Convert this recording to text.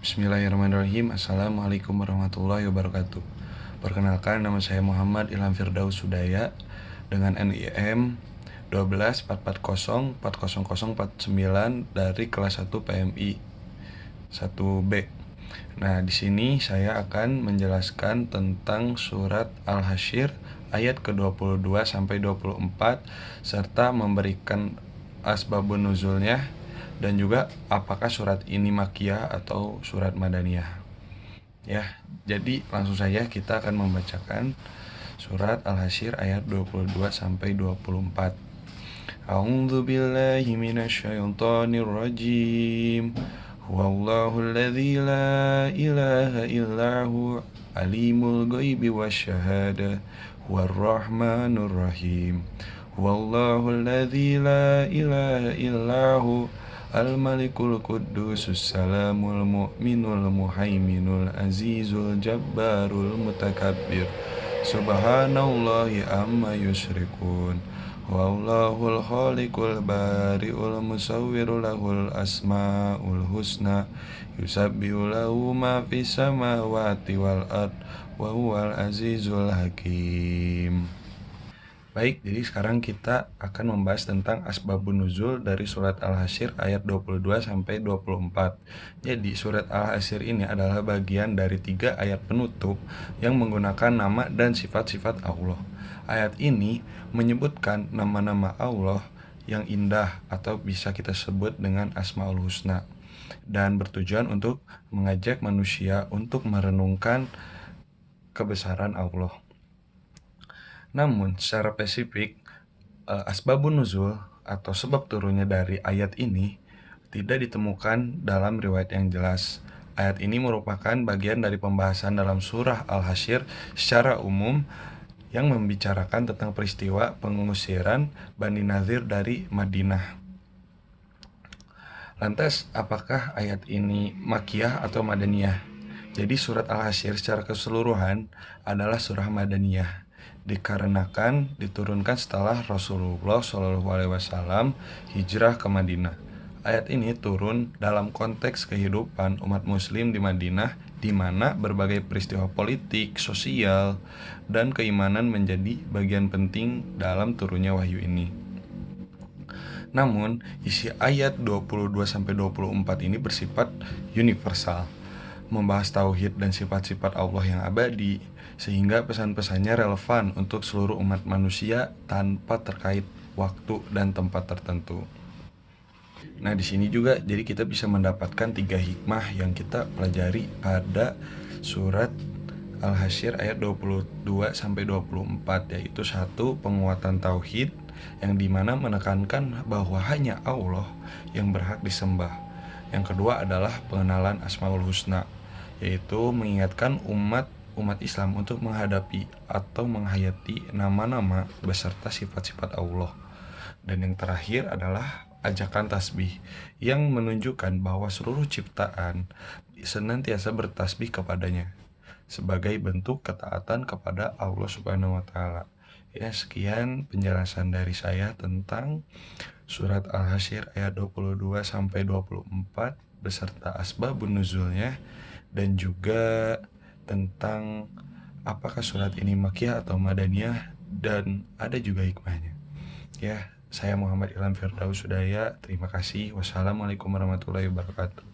Bismillahirrahmanirrahim. Assalamualaikum warahmatullahi wabarakatuh. Perkenalkan, nama saya Muhammad Ilham Firdaus Sudaya dengan NIM 12440400449 dari kelas 1 PMI 1B. Nah, di sini saya akan menjelaskan tentang surat Al-Hasyr ayat ke-22 sampai 24 serta memberikan asbabun nuzulnya dan juga apakah surat ini Makkiyah atau surat Madaniyah. Ya, jadi langsung saja kita akan membacakan surat Al-Hasyr ayat 22 sampai 24. A'udzu billahi minasyaitonir rajim. Huwallahul ladzi la ilaha illahu alimul ghaibi wasyahada huwar rahmanur rahim. Huwallahul ladzi la ilaha illahu Al-Malikul Qudusus Salamul Mu'minul Muhaiminul Azizul Jabbarul Mutakabbir Subhanallahi amma yusyrikun. Wallahul khaliqul bari'ul musawwiru lahul asma'ul husna yusabbihu lahu ma fis samawati wal ard wa huwal azizul hakim. Baik, jadi sekarang kita akan membahas tentang asbabun nuzul dari surat Al-Hasyr ayat 22 sampai 24. Jadi surat Al-Hasyr ini adalah bagian dari 3 ayat penutup yang menggunakan nama dan sifat-sifat Allah. Ayat ini menyebutkan nama-nama Allah yang indah atau bisa kita sebut dengan Asmaul Husna dan bertujuan untuk mengajak manusia untuk merenungkan kebesaran Allah. Namun secara spesifik asbabun nuzul atau sebab turunnya dari ayat ini tidak ditemukan dalam riwayat yang jelas. Ayat ini merupakan bagian dari pembahasan dalam surah Al-Hasyr secara umum yang membicarakan tentang peristiwa pengusiran Bani Nadzir dari Madinah. Lantas, apakah ayat ini Makkiyah atau Madaniyah? Jadi surat Al-Hasyr secara keseluruhan adalah surah Madaniyah, dikarenakan diturunkan setelah Rasulullah SAW hijrah ke Madinah. Ayat ini turun dalam konteks kehidupan umat muslim di Madinah, di mana berbagai peristiwa politik, sosial, dan keimanan menjadi bagian penting dalam turunnya wahyu ini. Namun, isi ayat 22-24 ini bersifat universal, membahas tauhid dan sifat-sifat Allah yang abadi, sehingga pesan-pesannya relevan untuk seluruh umat manusia tanpa terkait waktu dan tempat tertentu. Nah, di sini juga jadi kita bisa mendapatkan 3 hikmah yang kita pelajari pada surat Al-Hasyr ayat 22-24, yaitu 1. Penguatan tauhid, yang dimana menekankan bahwa hanya Allah yang berhak disembah. Yang kedua adalah pengenalan Asmaul Husna, yaitu mengingatkan umat Islam untuk menghadapi atau menghayati nama-nama beserta sifat-sifat Allah. Dan yang terakhir adalah ajakan tasbih, yang menunjukkan bahwa seluruh ciptaan senantiasa bertasbih kepadanya sebagai bentuk ketaatan kepada Allah Subhanahu wa taala. Ya, sekian penjelasan dari saya tentang surat Al-Hasyr ayat 22 sampai 24 beserta asbabun nuzulnya, dan juga tentang apakah surat ini Makkiyah atau Madaniyah, dan ada juga hikmahnya. Ya, saya Muhammad Ilham Firdaus Sudaya. Terima kasih. Wassalamualaikum warahmatullahi wabarakatuh.